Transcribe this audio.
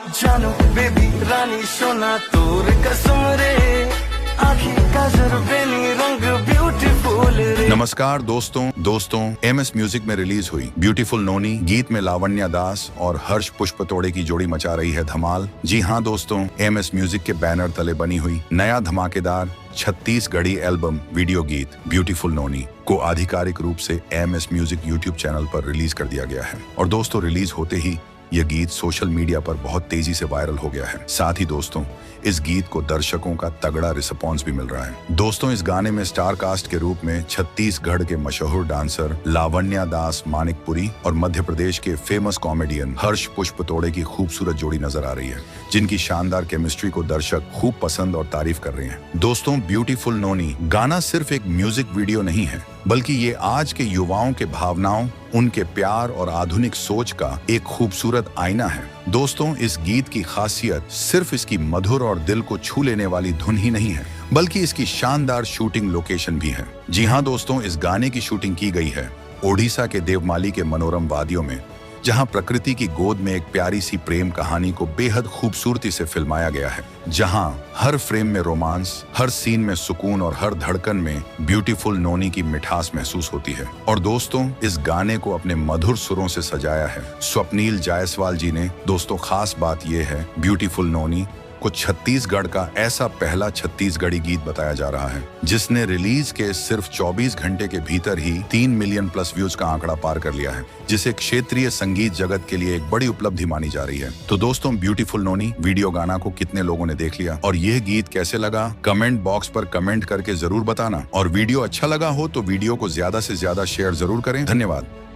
जानू बेबी रानी सोना तोर कसम रे आखी काजर बेनी रंग ब्यूटीफुल रे। नमस्कार दोस्तों एमएस म्यूजिक में रिलीज हुई ब्यूटीफुल नोनी गीत में लावण्या दास और हर्ष पुष्पतोड़े की जोड़ी मचा रही है धमाल। जी हाँ दोस्तों, एमएस म्यूजिक के बैनर तले बनी हुई नया धमाकेदार छत्तीसगढ़ी एल्बम वीडियो गीत ब्यूटीफुल नोनी को आधिकारिक रूप से एमएस म्यूजिक यूट्यूब चैनल पर रिलीज कर दिया गया है। और दोस्तों, रिलीज होते ही यह गीत सोशल मीडिया पर बहुत तेजी से वायरल हो गया है। साथ ही दोस्तों, इस गीत को दर्शकों का तगड़ा रिस्पॉन्स भी मिल रहा है। दोस्तों, इस गाने में स्टार कास्ट के रूप में छत्तीसगढ़ के मशहूर डांसर लावण्या दास मानिकपुरी और मध्य प्रदेश के फेमस कॉमेडियन हर्ष पुष्पतोड़े की खूबसूरत जोड़ी नजर आ रही है, जिनकी शानदार केमिस्ट्री को दर्शक खूब पसंद और तारीफ कर रहे हैं। दोस्तों, ब्यूटीफुल नोनी गाना सिर्फ एक म्यूजिक वीडियो नहीं है, बल्कि ये आज के युवाओं के भावनाओं, उनके प्यार और आधुनिक सोच का एक खूबसूरत आईना है। दोस्तों, इस गीत की खासियत सिर्फ इसकी मधुर और दिल को छू लेने वाली धुन ही नहीं है, बल्कि इसकी शानदार शूटिंग लोकेशन भी है। जी हाँ दोस्तों, इस गाने की शूटिंग की गई है ओडिशा के देवमाली के मनोरम वादियों में, जहां प्रकृति की गोद में एक प्यारी सी प्रेम कहानी को बेहद खूबसूरती से फिल्माया गया है, जहां हर फ्रेम में रोमांस, हर सीन में सुकून और हर धड़कन में ब्यूटीफुल नोनी की मिठास महसूस होती है। और दोस्तों, इस गाने को अपने मधुर सुरों से सजाया है स्वप्नील जायसवाल जी ने। दोस्तों, खास बात यह है, ब्यूटीफुल नोनी को छत्तीसगढ़ का ऐसा पहला छत्तीसगढ़ी गीत बताया जा रहा है, जिसने रिलीज के सिर्फ 24 घंटे के भीतर ही 3 मिलियन प्लस व्यूज का आंकड़ा पार कर लिया है, जिसे क्षेत्रीय संगीत जगत के लिए एक बड़ी उपलब्धि मानी जा रही है। तो दोस्तों, ब्यूटीफुल नोनी वीडियो गाना को कितने लोगों ने देख लिया और यह गीत कैसे लगा, कमेंट बॉक्स पर कमेंट करके जरूर बताना। और वीडियो अच्छा लगा हो तो वीडियो को ज्यादा से ज्यादा शेयर जरूर करें। धन्यवाद।